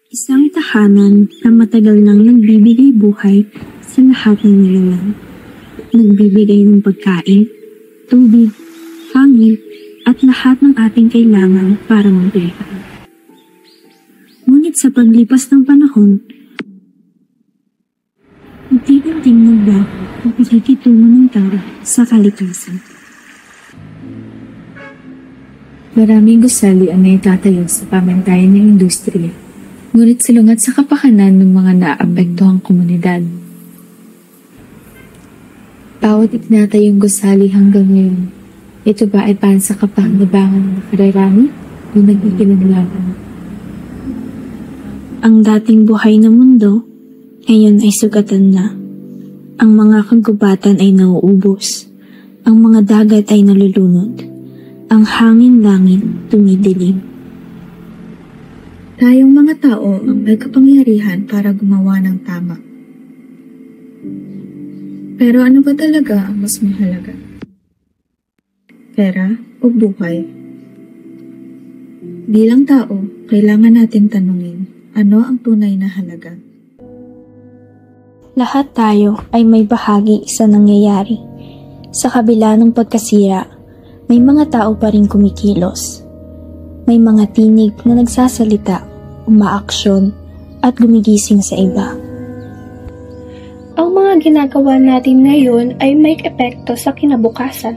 Isang tahanan na matagal nang nagbibigay buhay sa lahat ng nilalang. Nagbibigay ng pagkain, tubig, hangin, at lahat ng ating kailangan para mabuhay. Ngunit sa paglipas ng panahon, unti-unting nagbago ang pakikitungo ng tao sa kalikasan. Maraming gusali ang naitatayo sa pamantayan ng industriya, ngunit salungat sa kapakanan ng mga naapektuhang komunidad. Bawat itinatayong gusali hanggang ngayon, ito ba ay para sa kapakinabangan ng nakararami o nagkikinaglaban? Ang dating buhay na mundo, ngayon ay sugatan na. Ang mga kagubatan ay nauubos. Ang mga dagat ay nalulunod. Ang hangin-langit tumidilim. Tayong mga tao ang may kapangyarihan para gumawa ng tama. Pero ano ba talaga ang mas mahalaga? Pera o buhay? Bilang tao, kailangan natin tanungin, ano ang tunay na halaga? Lahat tayo ay may bahagi sa nangyayari. Sa kabila ng pagkasira, may mga tao pa rin kumikilos. May mga tinig na nagsasalita, umaaksyon, at gumigising sa iba. Ang mga ginagawa natin ngayon ay may epekto sa kinabukasan.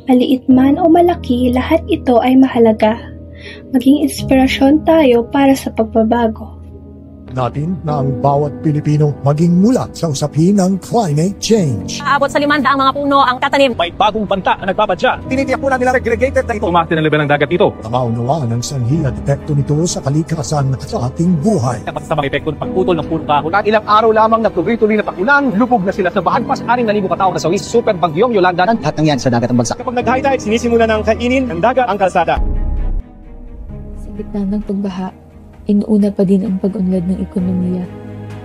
Maliit man o malaki, lahat ito ay mahalaga. Maging inspirasyon tayo para sa pagbabago. Natin na ang bawat Pilipino maging mulat sa usapin ng climate change. Aabot sa 500 mga puno ang tatanim. May bagong banta na nagpapadya. Tinitiyak po namin segregated na ito. Umarte ng level ng dagat ito. Maunawaan ang sanhi at epekto nito sa kalikasan sa ating buhay. Dapat sa mga epekto ng pagputol ng puno kahoy. At ilang araw lamang na tuloy-tuloy na pagulan, lubog na sila sa bahan. Pas 6,000 katao na sawi, super bagyong Yolanda. Lahat ng yan sa dagat ng bansa. Kapag nag-high tide, sinisimula ng kainin ng dagat ang kalsada. Sa gitna ng pagbaha, inuuna pa din ang pag-unlad ng ekonomiya.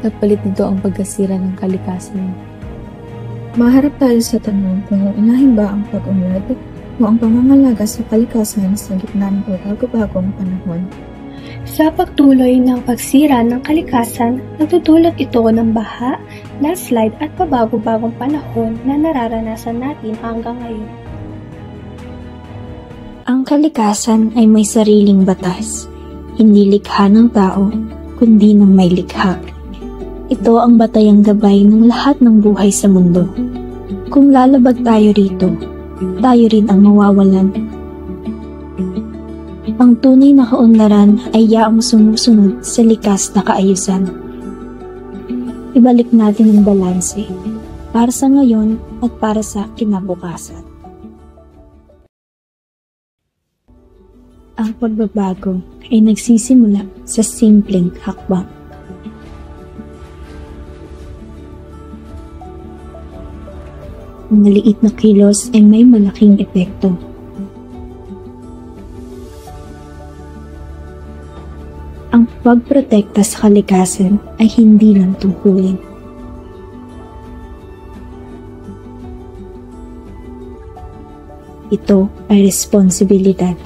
Nagpalit nito ang pagkasira ng kalikasan. Maharap tayo sa tanong kung unahin ba ang pag-unlad o ang pangangalaga sa kalikasan sa gitna ng pagbago-bagong panahon. Sa pagtuloy ng pagsira ng kalikasan, nagdudulot ito ng baha, landslide at pabago-bagong panahon na nararanasan natin hanggang ngayon. Ang kalikasan ay may sariling batas. Hindi likha ng tao, kundi ng may likha. Ito ang batayang gabay ng lahat ng buhay sa mundo. Kung lalabag tayo rito, tayo rin ang mawawalan. Ang tunay na kaunlaran ay yaong sumusunod sa likas na kaayusan. Ibalik natin ang balanse para sa ngayon at para sa kinabukasan. Ang pagbabago ay nagsisimula sa simpleng hakbang. Ang maliit na kilos ay may malaking epekto. Ang pagprotekta sa kalikasan ay hindi lang tungkulin. Ito ay responsibilidad.